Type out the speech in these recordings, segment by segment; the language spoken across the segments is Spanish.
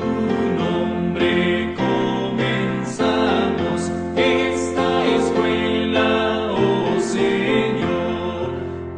nombre comenzamos esta escuela, oh Señor,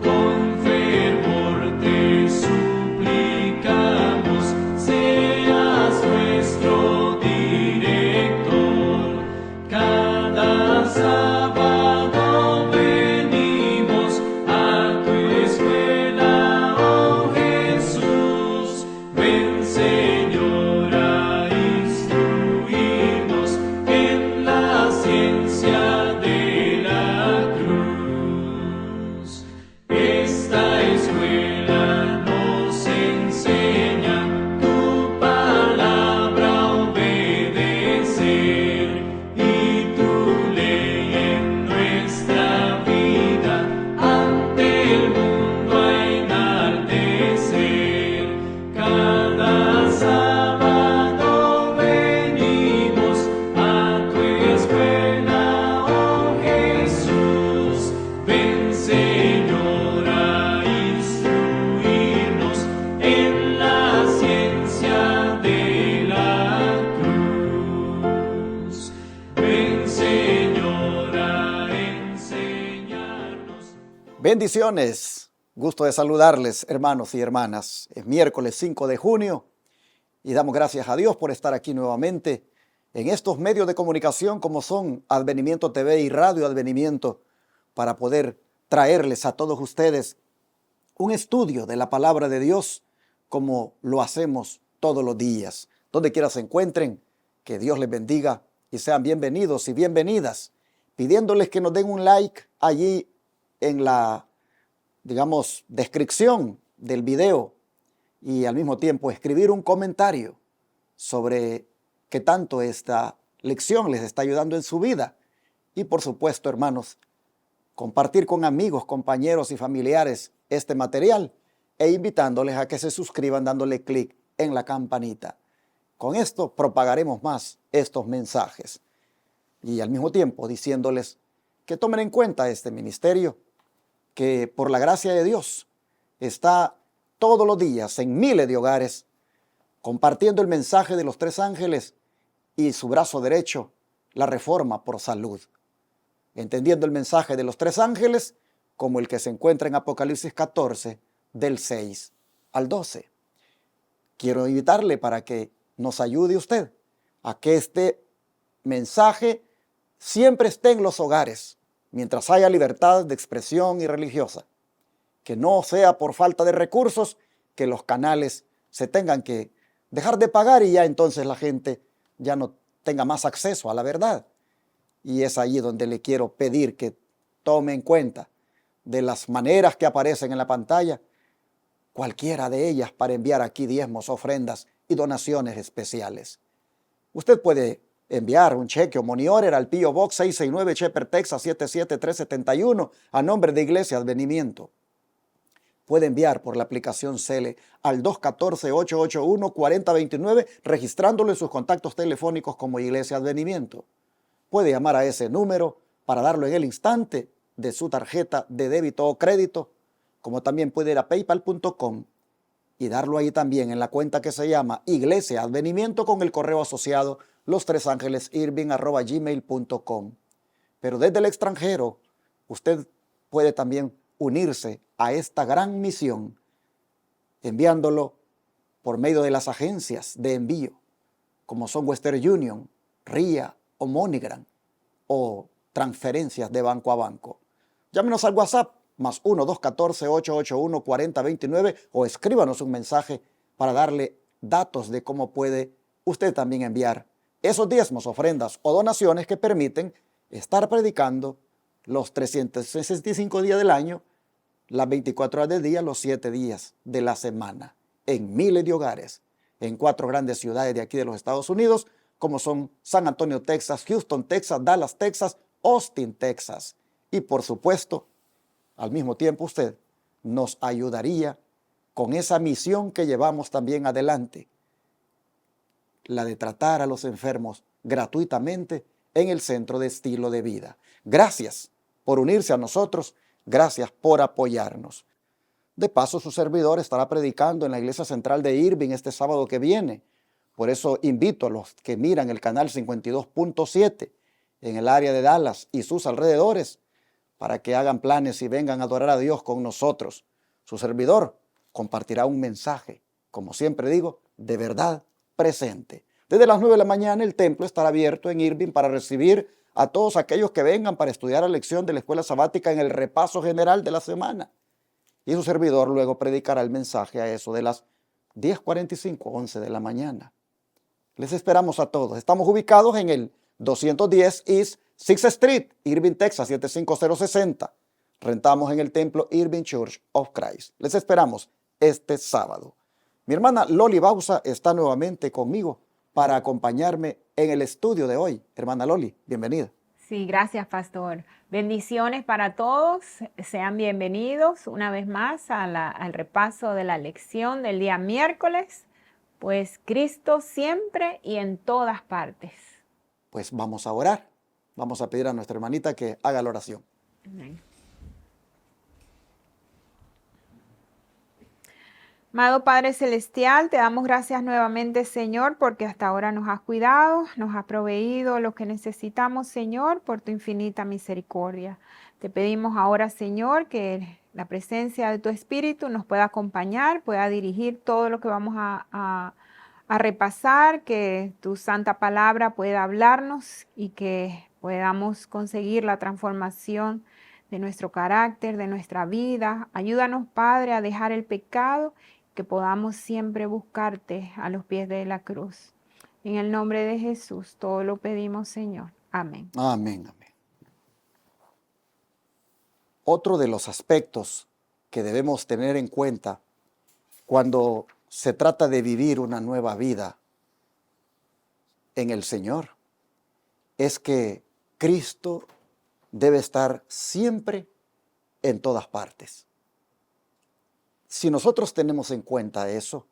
con fervor te suplicamos, seas nuestro director. Cada sábado venimos a tu escuela, oh Jesús. Ven, Señor, a instruirnos en la ciencia de la cruz. Esta escuela nos enseña tu palabra a obedecer y tu ley en nuestra vida ante el mundo a enaltecer. Cada sábado venimos a tu escuela, oh Jesús. Ven, Señor, a instruirnos en la ciencia de la cruz. Ven, Señor, a enseñarnos. Bendiciones, gusto de saludarles, hermanos y hermanas. Es miércoles 5 de junio y damos gracias a Dios por estar aquí nuevamente en estos medios de comunicación como son Advenimiento TV y Radio Advenimiento, para poder traerles a todos ustedes un estudio de la palabra de Dios como lo hacemos todos los días. Donde quiera se encuentren, que Dios les bendiga y sean bienvenidos y bienvenidas, pidiéndoles que nos den un like allí en la, descripción del video, y al mismo tiempo escribir un comentario sobre qué tanto esta lección les está ayudando en su vida. Y por supuesto, hermanos, compartir con amigos, compañeros y familiares este material e invitándoles a que se suscriban dándole clic en la campanita. Con esto propagaremos más estos mensajes y al mismo tiempo diciéndoles que tomen en cuenta este ministerio que por la gracia de Dios está todos los días en miles de hogares compartiendo el mensaje de los tres ángeles y su brazo derecho, la reforma por salud, entendiendo el mensaje de los tres ángeles como el que se encuentra en Apocalipsis 14 del 6 al 12. Quiero invitarle para que nos ayude usted a que este mensaje siempre esté en los hogares mientras haya libertad de expresión y religiosa, que no sea por falta de recursos que los canales se tengan que dejar de pagar y ya entonces la gente ya no tenga más acceso a la verdad. Y es ahí donde le quiero pedir que tome en cuenta de las maneras que aparecen en la pantalla, cualquiera de ellas para enviar aquí diezmos, ofrendas y donaciones especiales. Usted puede enviar un cheque o money order al P.O. Box 669 Shepherd, Texas 77371 a nombre de Iglesia Advenimiento. Puede enviar por la aplicación Cele al 214-881-4029 registrándolo en sus contactos telefónicos como Iglesia Advenimiento. Puede llamar a ese número para darlo en el instante de su tarjeta de débito o crédito, como también puede ir a paypal.com y darlo ahí también en la cuenta que se llama Iglesia Advenimiento con el correo asociado lostresangelesirving@gmail.com. Pero desde el extranjero, usted puede también unirse a esta gran misión enviándolo por medio de las agencias de envío, como son Western Union, RIA o MoneyGram, o transferencias de banco a banco. Llámenos al WhatsApp más 1-214-881-4029 o escríbanos un mensaje para darle datos de cómo puede usted también enviar esos diezmos, ofrendas o donaciones que permiten estar predicando los 365 días del año, las 24 horas del día, los 7 días de la semana, en miles de hogares, en 4 grandes ciudades de aquí de los Estados Unidos, como son San Antonio, Texas, Houston, Texas, Dallas, Texas, Austin, Texas. Y por supuesto, al mismo tiempo usted nos ayudaría con esa misión que llevamos también adelante, la de tratar a los enfermos gratuitamente en el Centro de Estilo de Vida. Gracias por unirse a nosotros, gracias por apoyarnos. De paso, su servidor estará predicando en la Iglesia Central de Irving este sábado que viene, Por eso invito a los que miran el canal 52.7 en el área de Dallas y sus alrededores para que hagan planes y vengan a adorar a Dios con nosotros. Su servidor compartirá un mensaje, como siempre digo, de verdad presente. Desde las 9 de la mañana el templo estará abierto en Irving para recibir a todos aquellos que vengan para estudiar la lección de la escuela sabática en el repaso general de la semana. Y su servidor luego predicará el mensaje a eso de las 10:45, 11 de la mañana. Les esperamos a todos. Estamos ubicados en el 210 East 6th Street, Irving, Texas, 75060. Rentamos en el templo Irving Church of Christ. Les esperamos este sábado. Mi hermana Loli Bausa está nuevamente conmigo para acompañarme en el estudio de hoy. Hermana Loli, bienvenida. Sí, gracias, pastor. Bendiciones para todos. Sean bienvenidos una vez más al repaso de la lección del día miércoles. Pues Cristo siempre y en todas partes. Pues vamos a orar. Vamos a pedir a nuestra hermanita que haga la oración. Amén. Amado Padre Celestial, te damos gracias nuevamente, Señor, porque hasta ahora nos has cuidado, nos has proveído lo que necesitamos, Señor, por tu infinita misericordia. Te pedimos ahora, Señor, que la presencia de tu Espíritu nos pueda acompañar, pueda dirigir todo lo que vamos a repasar, que tu santa palabra pueda hablarnos y que podamos conseguir la transformación de nuestro carácter, de nuestra vida. Ayúdanos, Padre, a dejar el pecado, que podamos siempre buscarte a los pies de la cruz. En el nombre de Jesús, todo lo pedimos, Señor. Amén. Amén, amén. Otro de los aspectos que debemos tener en cuenta cuando se trata de vivir una nueva vida en el Señor es que Cristo debe estar siempre en todas partes. Si nosotros tenemos en cuenta eso,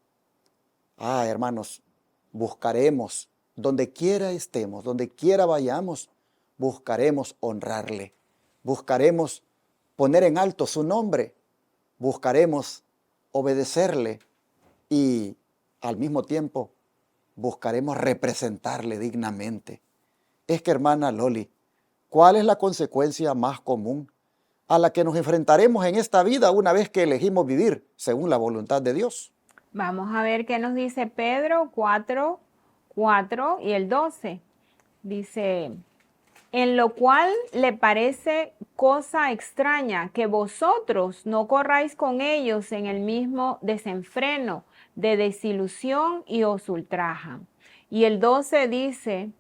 hermanos, buscaremos, donde quiera estemos, donde quiera vayamos, buscaremos honrarle, buscaremos poner en alto su nombre, buscaremos obedecerle y al mismo tiempo buscaremos representarle dignamente. Es que, hermana Loli, ¿cuál es la consecuencia más común a la que nos enfrentaremos en esta vida una vez que elegimos vivir según la voluntad de Dios? Vamos a ver qué nos dice Pedro 4:4 y el 12. Dice: en lo cual le parece cosa extraña que vosotros no corráis con ellos en el mismo desenfreno de desilusión y os ultrajan. Y el 12 dice: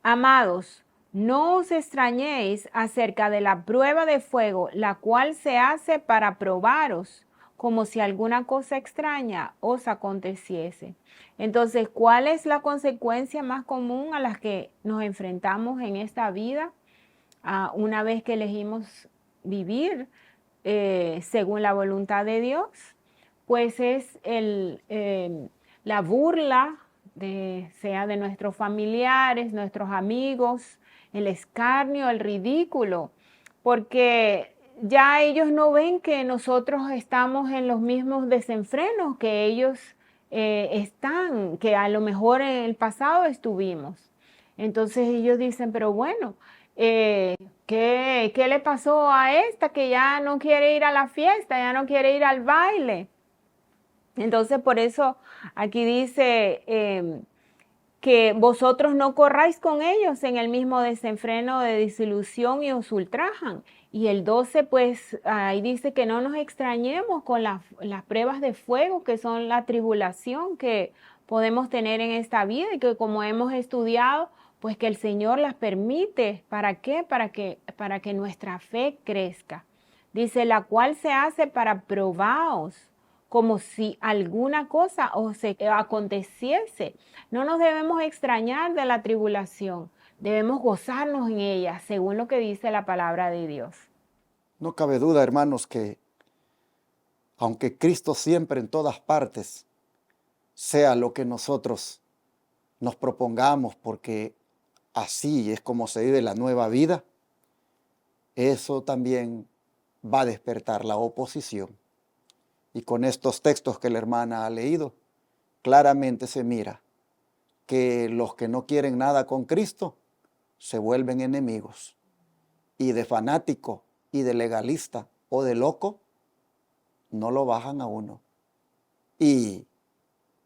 amados, no os extrañéis acerca de la prueba de fuego, la cual se hace para probaros, como si alguna cosa extraña os aconteciese. Entonces, ¿cuál es la consecuencia más común a las que nos enfrentamos en esta vida una vez que elegimos vivir según la voluntad de Dios? Pues es la burla, sea de nuestros familiares, nuestros amigos, el escarnio, el ridículo, porque ya ellos no ven que nosotros estamos en los mismos desenfrenos que ellos están, que a lo mejor en el pasado estuvimos. Entonces ellos dicen, pero bueno, ¿qué le pasó a esta que ya no quiere ir a la fiesta, ya no quiere ir al baile? Entonces por eso aquí dice que vosotros no corráis con ellos en el mismo desenfreno de desilusión y os ultrajan. Y el 12, pues ahí dice que no nos extrañemos con las pruebas de fuego, que son la tribulación que podemos tener en esta vida y que, como hemos estudiado, pues que el Señor las permite. ¿Para qué? Para que nuestra fe crezca. Dice, la cual se hace para probaros, como si alguna cosa os aconteciese. No nos debemos extrañar de la tribulación, debemos gozarnos en ella, según lo que dice la palabra de Dios. No cabe duda, hermanos, que aunque Cristo siempre en todas partes sea lo que nosotros nos propongamos, porque así es como se vive la nueva vida, eso también va a despertar la oposición. Y con estos textos que la hermana ha leído, claramente se mira que los que no quieren nada con Cristo se vuelven enemigos. Y de fanático y de legalista o de loco, no lo bajan a uno. Y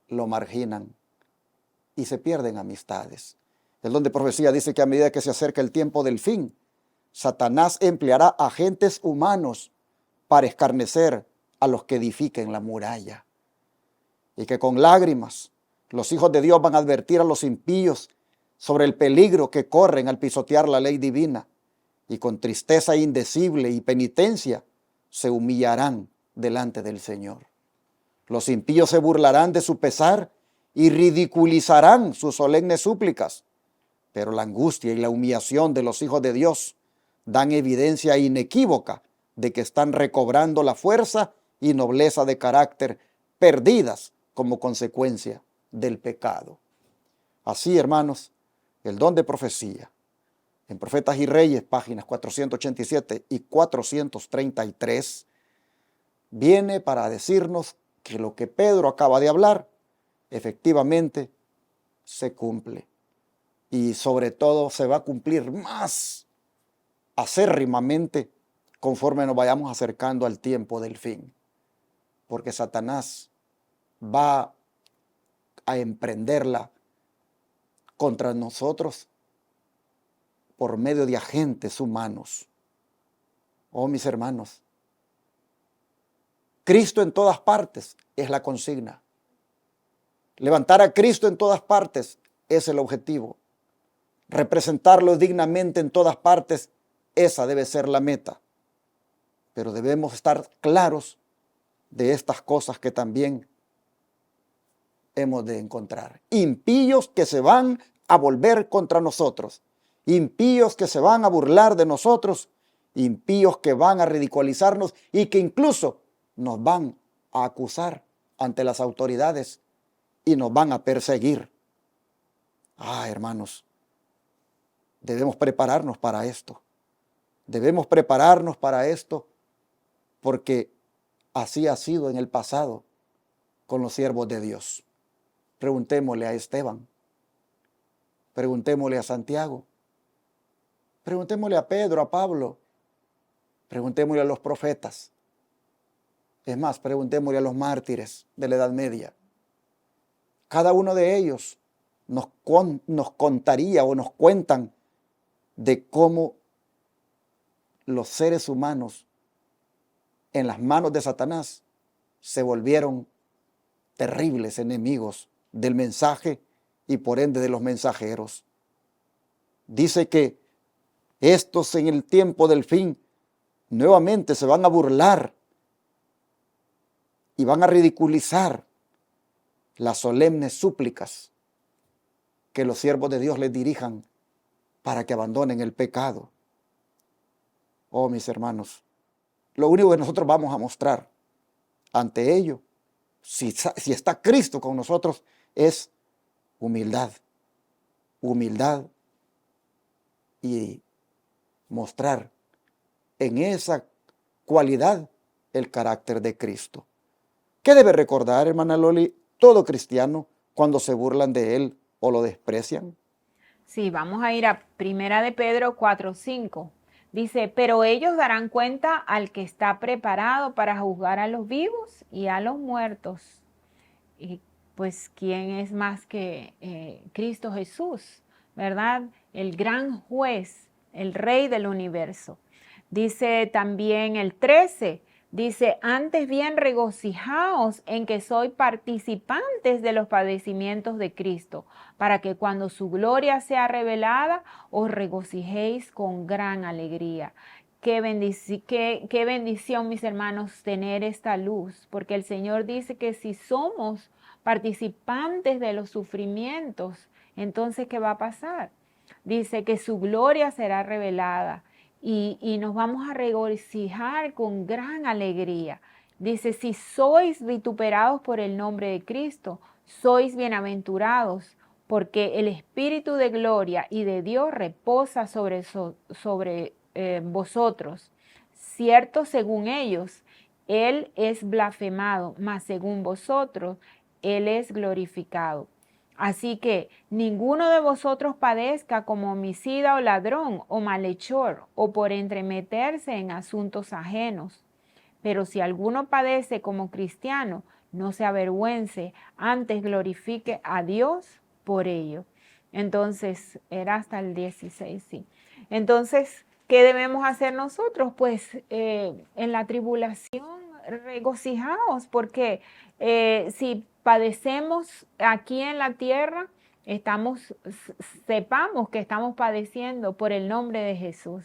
lo marginan y se pierden amistades. El don de profecía dice que a medida que se acerca el tiempo del fin, Satanás empleará agentes humanos para escarnecer a los que edifiquen la muralla. Y que con lágrimas los hijos de Dios van a advertir a los impíos sobre el peligro que corren al pisotear la ley divina. Y con tristeza indecible y penitencia se humillarán delante del Señor. Los impíos se burlarán de su pesar y ridiculizarán sus solemnes súplicas. Pero la angustia y la humillación de los hijos de Dios dan evidencia inequívoca de que están recobrando la fuerza y nobleza de carácter perdidas como consecuencia del pecado. Así, hermanos, el don de profecía, en Profetas y Reyes, páginas 487 y 433, viene para decirnos que lo que Pedro acaba de hablar, efectivamente se cumple. Y sobre todo se va a cumplir más acérrimamente conforme nos vayamos acercando al tiempo del fin. Porque Satanás va a emprenderla contra nosotros por medio de agentes humanos. Oh, mis hermanos, Cristo en todas partes es la consigna. Levantar a Cristo en todas partes es el objetivo. Representarlo dignamente en todas partes, esa debe ser la meta. Pero debemos estar claros de estas cosas que también hemos de encontrar. Impíos que se van a volver contra nosotros. Impíos que se van a burlar de nosotros. Impíos que van a ridiculizarnos y que incluso nos van a acusar ante las autoridades y nos van a perseguir. Hermanos, debemos prepararnos para esto. Debemos prepararnos para esto porque así ha sido en el pasado con los siervos de Dios. Preguntémosle a Esteban, preguntémosle a Santiago, preguntémosle a Pedro, a Pablo, preguntémosle a los profetas. Es más, preguntémosle a los mártires de la Edad Media. Cada uno de ellos nos contaría o nos cuentan de cómo los seres humanos en las manos de Satanás se volvieron terribles enemigos del mensaje y por ende de los mensajeros. Dice que estos en el tiempo del fin nuevamente se van a burlar y van a ridiculizar las solemnes súplicas que los siervos de Dios les dirijan para que abandonen el pecado. Oh, mis hermanos, lo único que nosotros vamos a mostrar ante ello, si está Cristo con nosotros, es humildad. Humildad y mostrar en esa cualidad el carácter de Cristo. ¿Qué debe recordar, hermana Loli, todo cristiano cuando se burlan de él o lo desprecian? Sí, vamos a ir a 1 de Pedro 4:5. Dice, pero ellos darán cuenta al que está preparado para juzgar a los vivos y a los muertos. Y pues, ¿quién es más que Cristo Jesús? ¿Verdad? El gran juez, el rey del universo. Dice también el 13, dice, antes bien regocijaos en que sois participantes de los padecimientos de Cristo, para que cuando su gloria sea revelada, os regocijéis con gran alegría. Qué bendición, mis hermanos, tener esta luz, porque el Señor dice que si somos participantes de los sufrimientos, entonces, ¿qué va a pasar? Dice que su gloria será revelada. Y nos vamos a regocijar con gran alegría. Dice, si sois vituperados por el nombre de Cristo, sois bienaventurados, porque el Espíritu de gloria y de Dios reposa sobre vosotros. Cierto, según ellos, Él es blasfemado, mas según vosotros, Él es glorificado. Así que ninguno de vosotros padezca como homicida o ladrón o malhechor o por entremeterse en asuntos ajenos. Pero si alguno padece como cristiano, no se avergüence, antes glorifique a Dios por ello. Entonces, era hasta el 16, sí. Entonces, ¿qué debemos hacer nosotros? Pues en la tribulación, regocijaos, porque si padecemos aquí en la tierra, sepamos que estamos padeciendo por el nombre de Jesús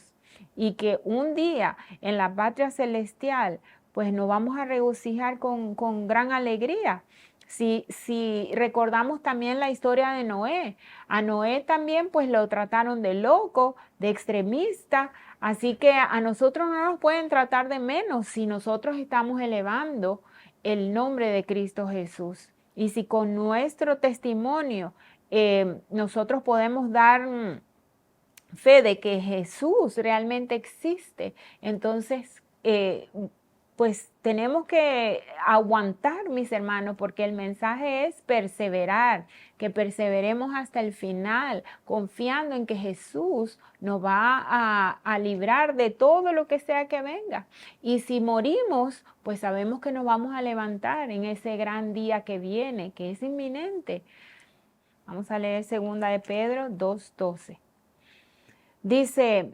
y que un día en la patria celestial pues nos vamos a regocijar con gran alegría. Si recordamos también la historia de Noé, a Noé también pues lo trataron de loco, de extremista, así que a nosotros no nos pueden tratar de menos si nosotros estamos elevando el nombre de Cristo Jesús. Y si con nuestro testimonio nosotros podemos dar fe de que Jesús realmente existe, entonces pues tenemos que aguantar, mis hermanos, porque el mensaje es perseverar, que perseveremos hasta el final, confiando en que Jesús nos va a librar de todo lo que sea que venga. Y si morimos, pues sabemos que nos vamos a levantar en ese gran día que viene, que es inminente. Vamos a leer 2 de Pedro 2:12. Dice: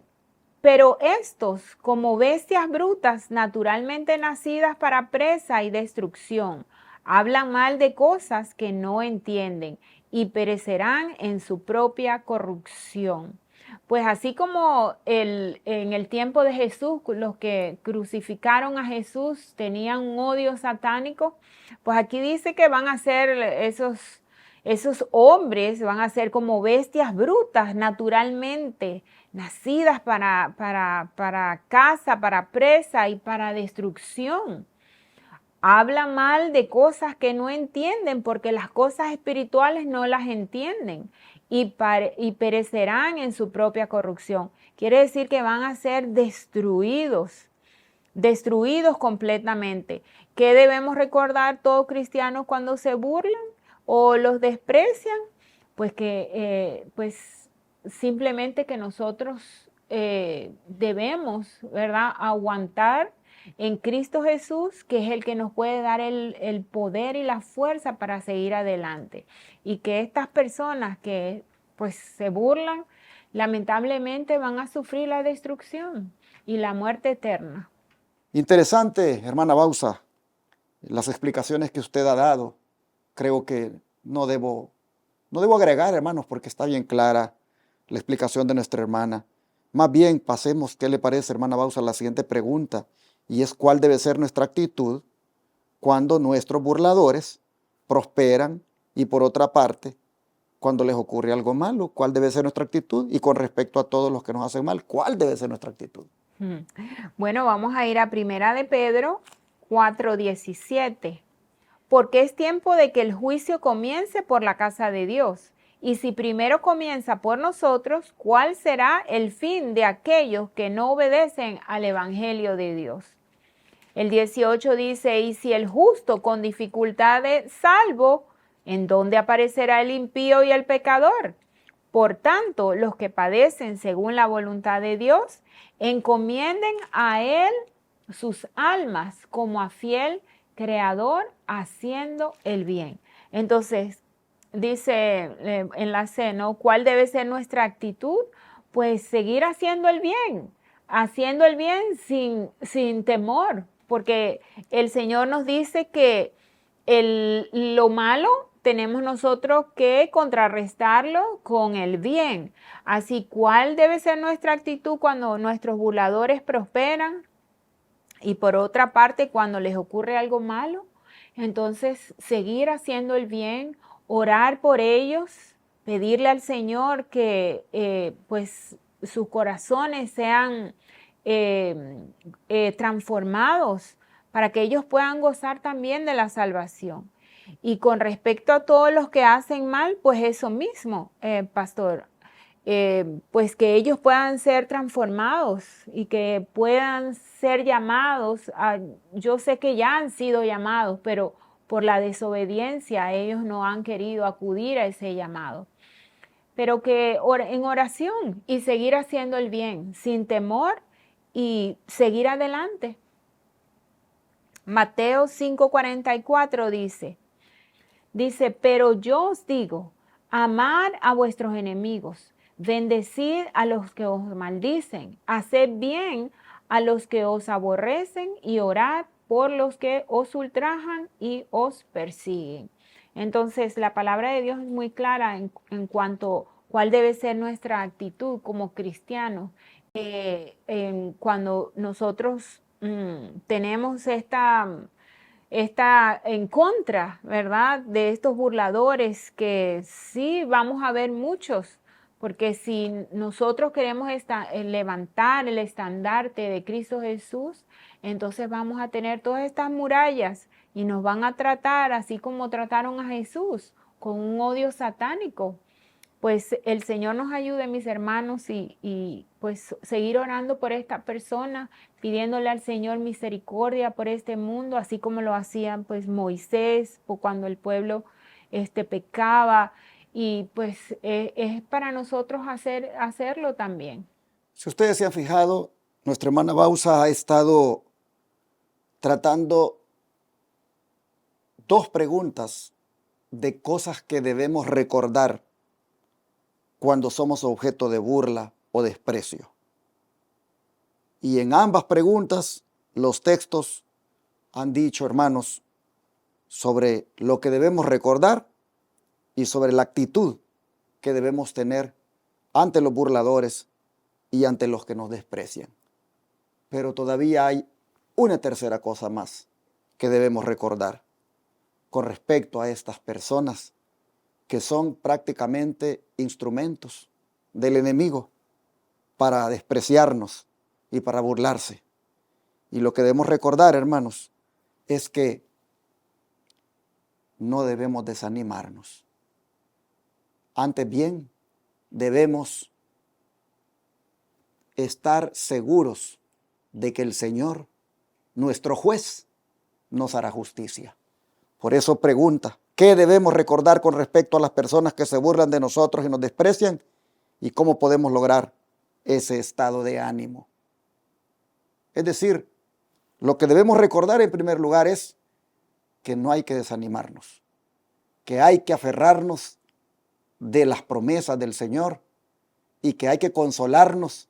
pero estos, como bestias brutas, naturalmente nacidas para presa y destrucción, hablan mal de cosas que no entienden y perecerán en su propia corrupción. Pues así como en el tiempo de Jesús, los que crucificaron a Jesús tenían un odio satánico, pues aquí dice que van a ser esos hombres, van a ser como bestias brutas naturalmente, nacidas para caza, para presa y para destrucción. Habla mal de cosas que no entienden porque las cosas espirituales no las entienden y perecerán en su propia corrupción. Quiere decir que van a ser destruidos completamente. ¿Qué debemos recordar todos cristianos cuando se burlan o los desprecian? Pues que simplemente que nosotros debemos, ¿verdad?, aguantar en Cristo Jesús, que es el que nos puede dar el poder y la fuerza para seguir adelante. Y que estas personas que pues se burlan, lamentablemente van a sufrir la destrucción y la muerte eterna. Interesante, hermana Bausa, las explicaciones que usted ha dado. Creo que no debo agregar, hermanos, porque está bien clara la explicación de nuestra hermana. Más bien, pasemos, ¿qué le parece, hermana Bausa, a la siguiente pregunta? Y es: ¿cuál debe ser nuestra actitud cuando nuestros burladores prosperan y, por otra parte, cuando les ocurre algo malo? ¿Cuál debe ser nuestra actitud? Y con respecto a todos los que nos hacen mal, ¿cuál debe ser nuestra actitud? Bueno, vamos a ir a 1 de Pedro 4:17. Porque es tiempo de que el juicio comience por la casa de Dios. Y si primero comienza por nosotros, ¿cuál será el fin de aquellos que no obedecen al Evangelio de Dios? El 18 dice: y si el justo con dificultad es salvo, ¿en dónde aparecerá el impío y el pecador? Por tanto, los que padecen según la voluntad de Dios, encomienden a Él sus almas como a fiel Creador, haciendo el bien. Entonces, dice en la C, ¿no? ¿Cuál debe ser nuestra actitud? Pues seguir haciendo el bien sin temor, porque el Señor nos dice que lo malo tenemos nosotros que contrarrestarlo con el bien. Así, ¿cuál debe ser nuestra actitud cuando nuestros burladores prosperan? Y por otra parte, cuando les ocurre algo malo, entonces seguir haciendo el bien, orar por ellos, pedirle al Señor que pues sus corazones sean transformados para que ellos puedan gozar también de la salvación. Y con respecto a todos los que hacen mal, pues eso mismo, pastor. Pues que ellos puedan ser transformados y que puedan ser llamados. Yo sé que ya han sido llamados, pero por la desobediencia ellos no han querido acudir a ese llamado. Pero que en oración y seguir haciendo el bien sin temor y seguir adelante. Mateo 5:44 dice, pero yo os digo, amad a vuestros enemigos, bendecid a los que os maldicen, haced bien a los que os aborrecen y orad por los que os ultrajan y os persiguen. Entonces, la palabra de Dios es muy clara en cuanto a cuál debe ser nuestra actitud como cristianos. Cuando nosotros tenemos esta en contra, ¿verdad? De estos burladores que sí vamos a ver muchos, porque si nosotros queremos levantar el estandarte de Cristo Jesús, entonces vamos a tener todas estas murallas y nos van a tratar así como trataron a Jesús, con un odio satánico. Pues el Señor nos ayude, mis hermanos, y pues seguir orando por esta persona, pidiéndole al Señor misericordia por este mundo, así como lo hacían pues Moisés, o cuando el pueblo pecaba, y pues es para nosotros hacerlo también. Si ustedes se han fijado, nuestra hermana Bausa ha estado tratando dos preguntas de cosas que debemos recordar cuando somos objeto de burla o desprecio. Y en ambas preguntas, los textos han dicho, hermanos, sobre lo que debemos recordar y sobre la actitud que debemos tener ante los burladores y ante los que nos desprecian. Pero todavía hay una tercera cosa más que debemos recordar con respecto a estas personas que son prácticamente instrumentos del enemigo para despreciarnos y para burlarse. Y lo que debemos recordar, hermanos, es que no debemos desanimarnos. Antes bien, debemos estar seguros de que el Señor, nuestro juez, nos hará justicia. Por eso pregunta, ¿qué debemos recordar con respecto a las personas que se burlan de nosotros y nos desprecian? ¿Y cómo podemos lograr ese estado de ánimo? Es decir, lo que debemos recordar en primer lugar es que no hay que desanimarnos, que hay que aferrarnos de las promesas del Señor y que hay que consolarnos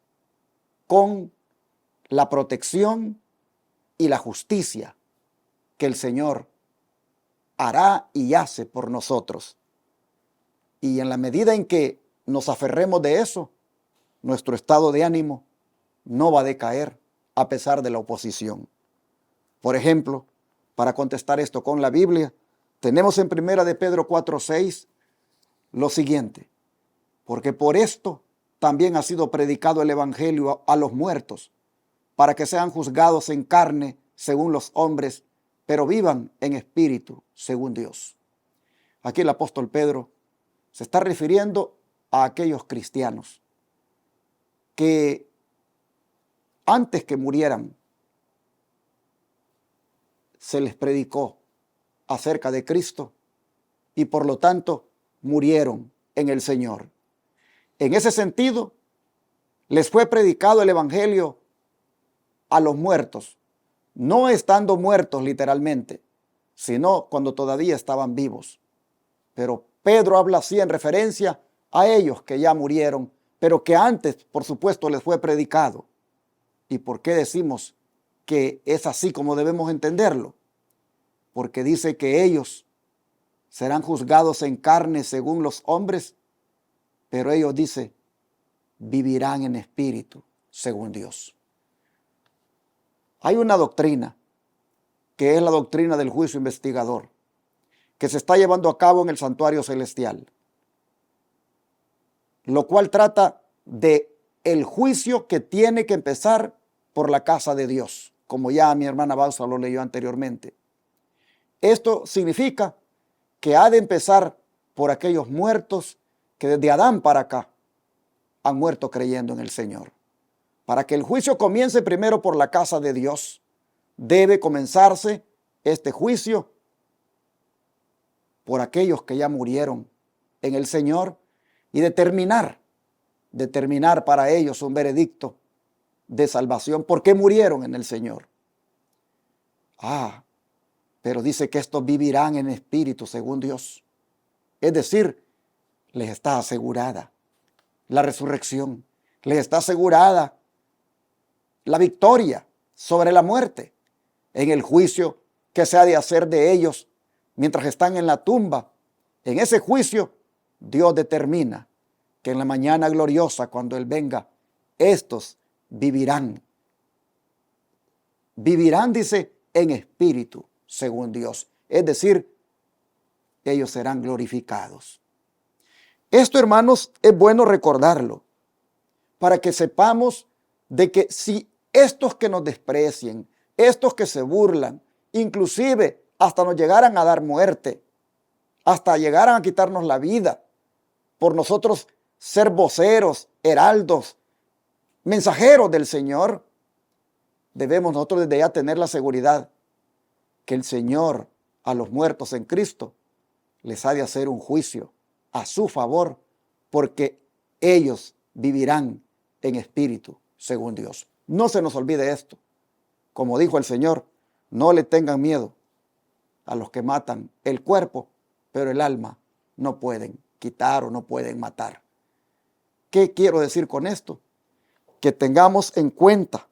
con la protección y la justicia que el Señor hará y hace por nosotros. Y en la medida en que nos aferremos de eso, nuestro estado de ánimo no va a decaer a pesar de la oposición. Por ejemplo, para contestar esto con la Biblia, tenemos en 1 de Pedro 4:6 lo siguiente: porque por esto también ha sido predicado el evangelio a los muertos, para que sean juzgados en carne según los hombres, pero vivan en espíritu según Dios. Aquí el apóstol Pedro se está refiriendo a aquellos cristianos que antes que murieran se les predicó acerca de Cristo y por lo tanto murieron en el Señor. En ese sentido, les fue predicado el evangelio a los muertos, no estando muertos literalmente, sino cuando todavía estaban vivos. Pero Pedro habla así en referencia a ellos que ya murieron, pero que antes, por supuesto, les fue predicado. ¿Y por qué decimos que es así como debemos entenderlo? Porque dice que ellos serán juzgados en carne según los hombres, pero ellos, dice, vivirán en espíritu según Dios. Hay una doctrina, que es la doctrina del juicio investigador, que se está llevando a cabo en el santuario celestial, lo cual trata de el juicio que tiene que empezar por la casa de Dios, como ya mi hermana Bausa lo leyó anteriormente. Esto significa que ha de empezar por aquellos muertos que desde Adán para acá han muerto creyendo en el Señor. Para que el juicio comience primero por la casa de Dios, debe comenzarse este juicio por aquellos que ya murieron en el Señor y determinar para ellos un veredicto de salvación porque murieron en el Señor. Pero dice que estos vivirán en espíritu según Dios. Es decir, les está asegurada la resurrección, les está asegurada la victoria sobre la muerte en el juicio que se ha de hacer de ellos mientras están en la tumba. En ese juicio, Dios determina que en la mañana gloriosa, cuando Él venga, estos vivirán. Vivirán, dice, en espíritu, según Dios. Es decir, ellos serán glorificados. Esto, hermanos, es bueno recordarlo para que sepamos de que si estos que nos desprecien, estos que se burlan, inclusive hasta nos llegaran a dar muerte, hasta llegaran a quitarnos la vida, por nosotros ser voceros, heraldos, mensajeros del Señor, debemos nosotros desde ya tener la seguridad que el Señor a los muertos en Cristo les ha de hacer un juicio a su favor, porque ellos vivirán en espíritu según Dios. No se nos olvide esto. Como dijo el Señor, no le tengan miedo a los que matan el cuerpo, pero el alma no pueden quitar o no pueden matar. ¿Qué quiero decir con esto? Que tengamos en cuenta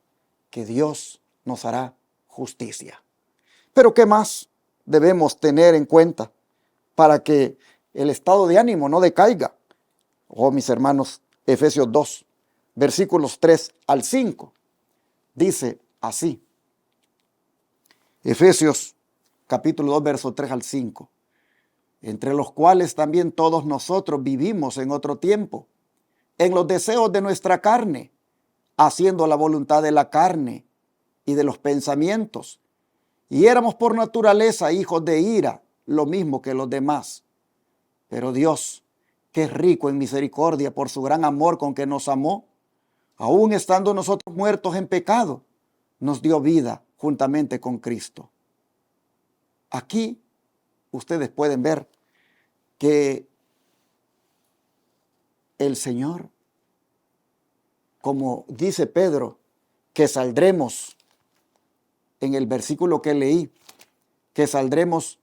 que Dios nos hará justicia. Pero ¿qué más debemos tener en cuenta para que el estado de ánimo no decaiga? Mis hermanos, Efesios 2, versículos 3 al 5, dice así. Efesios capítulo 2, verso 3 al 5. Entre los cuales también todos nosotros vivimos en otro tiempo, en los deseos de nuestra carne, haciendo la voluntad de la carne y de los pensamientos. Y éramos por naturaleza hijos de ira, lo mismo que los demás. Pero Dios, que es rico en misericordia por su gran amor con que nos amó, aun estando nosotros muertos en pecado, nos dio vida juntamente con Cristo. Aquí ustedes pueden ver que el Señor, como dice Pedro, que saldremos, en el versículo que leí, que saldremos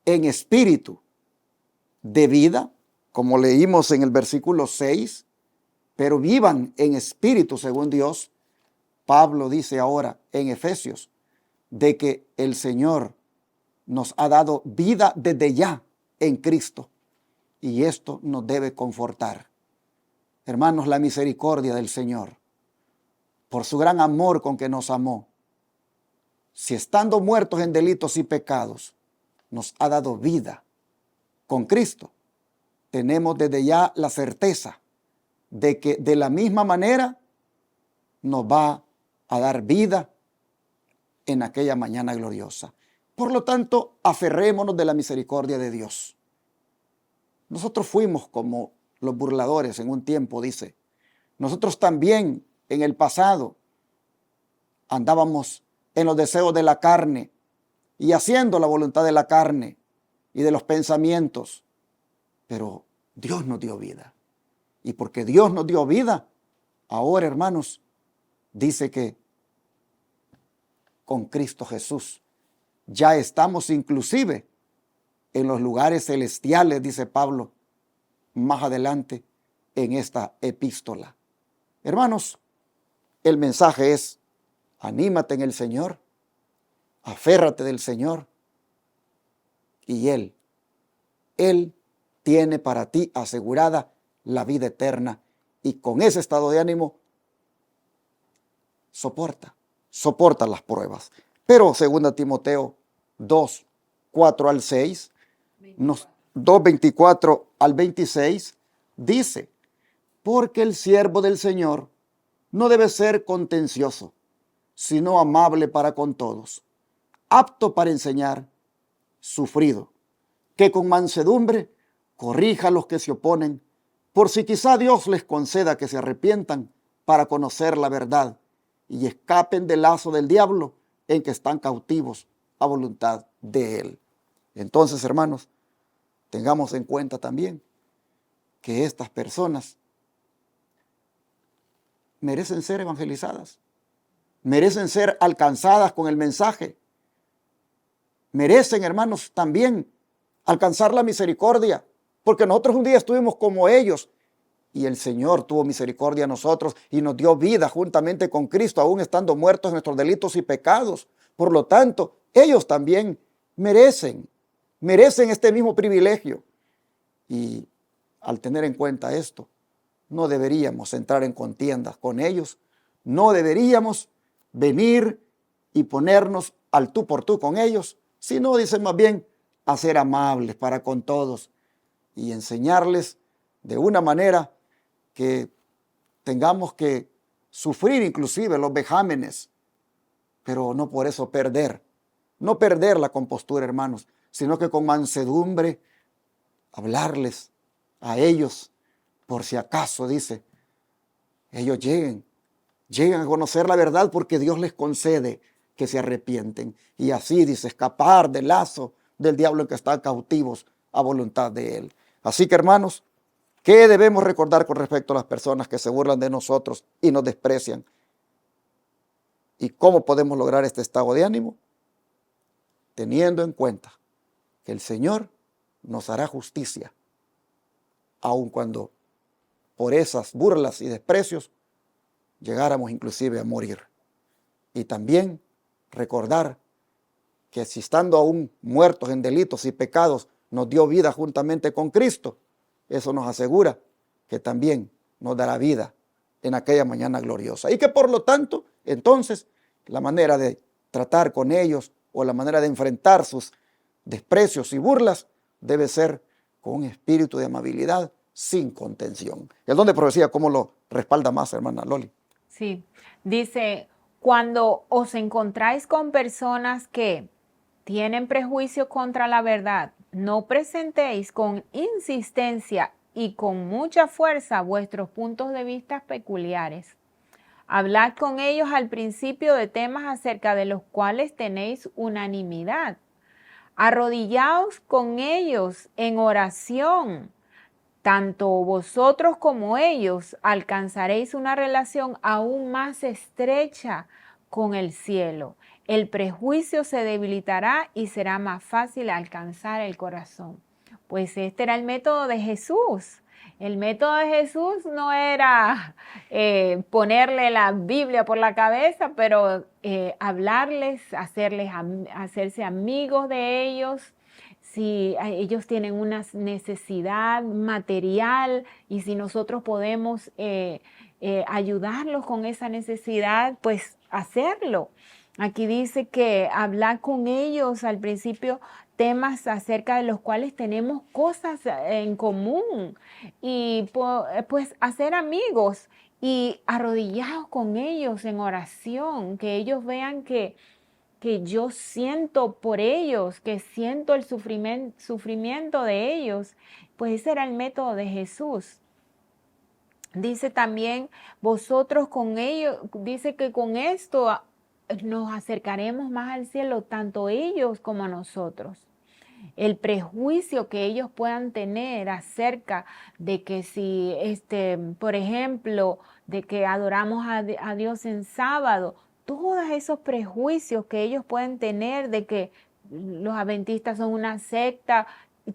en espíritu de vida, como leímos en el versículo 6, pero vivan en espíritu según Dios. Pablo dice ahora en Efesios de que el Señor nos ha dado vida desde ya en Cristo, y esto nos debe confortar. Hermanos, la misericordia del Señor, por su gran amor con que nos amó, si estando muertos en delitos y pecados, nos ha dado vida con Cristo, tenemos desde ya la certeza de que de la misma manera nos va a dar vida en aquella mañana gloriosa. Por lo tanto, aferrémonos de la misericordia de Dios. Nosotros fuimos como los burladores en un tiempo, dice. Nosotros también en el pasado andábamos en los deseos de la carne y haciendo la voluntad de la carne y de los pensamientos. Pero Dios nos dio vida. Y porque Dios nos dio vida, ahora, hermanos, dice que con Cristo Jesús ya estamos inclusive en los lugares celestiales, dice Pablo más adelante en esta epístola. Hermanos, el mensaje es: anímate en el Señor, aférrate del Señor, y Él tiene para ti asegurada la vida eterna, y con ese estado de ánimo soporta las pruebas. Pero 2 Timoteo 2, 4 al 6, 2, 24 al 26, dice: porque el siervo del Señor no debe ser contencioso, sino amable para con todos, apto para enseñar, sufrido, que con mansedumbre corrija a los que se oponen, por si quizá Dios les conceda que se arrepientan para conocer la verdad y escapen del lazo del diablo en que están cautivos a voluntad de él. Entonces, hermanos, tengamos en cuenta también que estas personas merecen ser evangelizadas, merecen ser alcanzadas con el mensaje, merecen, hermanos, también alcanzar la misericordia, porque nosotros un día estuvimos como ellos y el Señor tuvo misericordia a nosotros y nos dio vida juntamente con Cristo, aún estando muertos en nuestros delitos y pecados. Por lo tanto, ellos también merecen este mismo privilegio. Y al tener en cuenta esto, no deberíamos entrar en contiendas con ellos, no deberíamos venir y ponernos al tú por tú con ellos, sino, dicen más bien, a ser amables para con todos y enseñarles de una manera que tengamos que sufrir inclusive los vejámenes, pero no por eso no perder la compostura, hermanos, sino que con mansedumbre hablarles a ellos, por si acaso, dice, ellos lleguen a conocer la verdad, porque Dios les concede que se arrepienten y así, dice, escapar del lazo del diablo en que están cautivos a voluntad de él. Así que, hermanos, ¿qué debemos recordar con respecto a las personas que se burlan de nosotros y nos desprecian? ¿Y cómo podemos lograr este estado de ánimo? Teniendo en cuenta que el Señor nos hará justicia, aun cuando por esas burlas y desprecios llegáramos inclusive a morir. Y también recordar que si estando aún muertos en delitos y pecados nos dio vida juntamente con Cristo, eso nos asegura que también nos dará vida en aquella mañana gloriosa. Y que por lo tanto, entonces, la manera de tratar con ellos o la manera de enfrentar sus desprecios y burlas debe ser con un espíritu de amabilidad, sin contención. El don de profecía, ¿cómo lo respalda más, hermana Loli? Sí, dice, cuando os encontráis con personas que tienen prejuicio contra la verdad, no presentéis con insistencia y con mucha fuerza vuestros puntos de vista peculiares. Hablad con ellos al principio de temas acerca de los cuales tenéis unanimidad. Arrodillaos con ellos en oración. Tanto vosotros como ellos alcanzaréis una relación aún más estrecha con el cielo. El prejuicio se debilitará y será más fácil alcanzar el corazón. Pues este era el método de Jesús. El método de Jesús no era ponerle la Biblia por la cabeza, pero hablarles, hacerse amigos de ellos. Si ellos tienen una necesidad material y si nosotros podemos ayudarlos con esa necesidad, pues hacerlo. Aquí dice que hablar con ellos al principio temas acerca de los cuales tenemos cosas en común y pues hacer amigos y arrodillados con ellos en oración, que ellos vean que yo siento por ellos, que siento el sufrimiento de ellos. Pues ese era el método de Jesús. Dice también, vosotros con ellos, dice que con esto nos acercaremos más al cielo, tanto ellos como nosotros. El prejuicio que ellos puedan tener acerca de que si, por ejemplo, de que adoramos a Dios en sábado, todos esos prejuicios que ellos pueden tener de que los adventistas son una secta,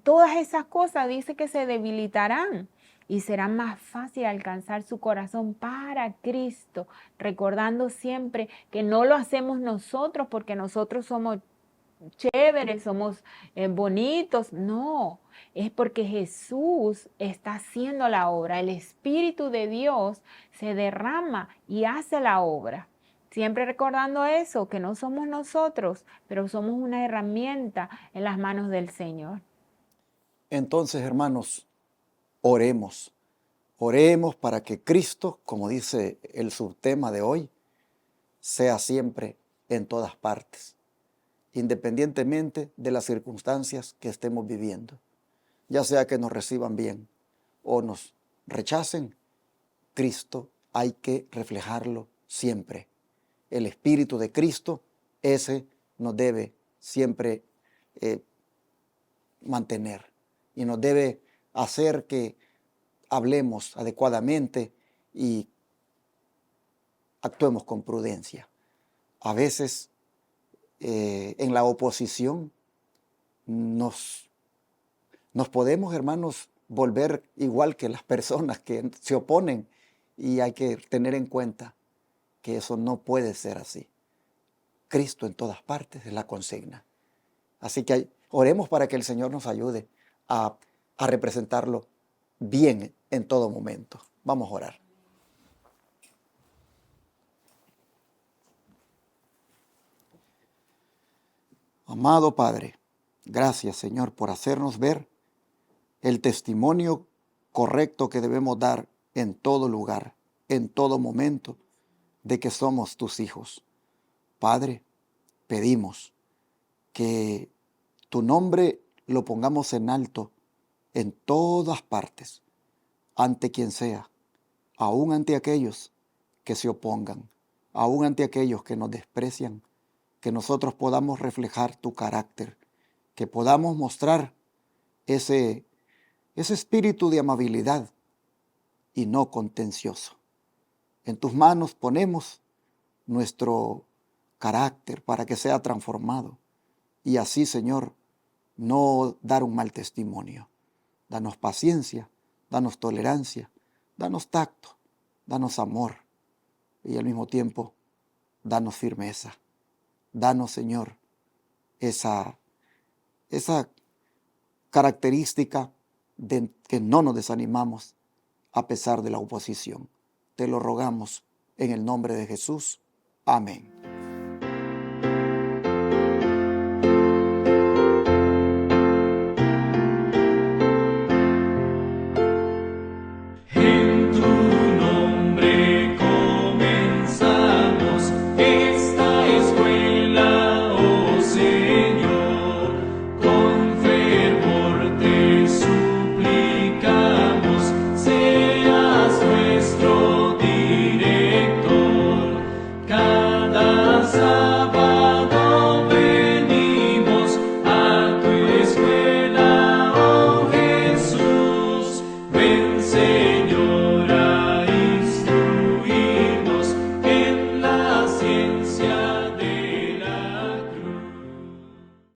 todas esas cosas dice que se debilitarán y será más fácil alcanzar su corazón para Cristo, recordando siempre que no lo hacemos nosotros porque nosotros somos chéveres, somos bonitos. No, es porque Jesús está haciendo la obra. El Espíritu de Dios se derrama y hace la obra. Siempre recordando eso, que no somos nosotros, pero somos una herramienta en las manos del Señor. Entonces, hermanos, oremos. Oremos para que Cristo, como dice el subtema de hoy, sea siempre en todas partes, independientemente de las circunstancias que estemos viviendo. Ya sea que nos reciban bien o nos rechacen, Cristo hay que reflejarlo siempre. El Espíritu de Cristo, ese nos debe siempre mantener y nos debe hacer que hablemos adecuadamente y actuemos con prudencia. A veces en la oposición nos podemos, hermanos, volver igual que las personas que se oponen, y hay que tener en cuenta que eso no puede ser así. Cristo en todas partes es la consigna. Así que oremos para que el Señor nos ayude a representarlo bien en todo momento. Vamos a orar. Amado Padre, gracias, Señor, por hacernos ver el testimonio correcto que debemos dar en todo lugar, en todo momento, de que somos tus hijos. Padre, pedimos que tu nombre lo pongamos en alto en todas partes, ante quien sea, aún ante aquellos que se opongan, aún ante aquellos que nos desprecian, que nosotros podamos reflejar tu carácter, que podamos mostrar ese espíritu de amabilidad y no contencioso. En tus manos ponemos nuestro carácter para que sea transformado y así, Señor, no dar un mal testimonio. Danos paciencia, danos tolerancia, danos tacto, danos amor y al mismo tiempo danos firmeza. Danos, Señor, esa característica de que no nos desanimamos a pesar de la oposición. Te lo rogamos en el nombre de Jesús. Amén.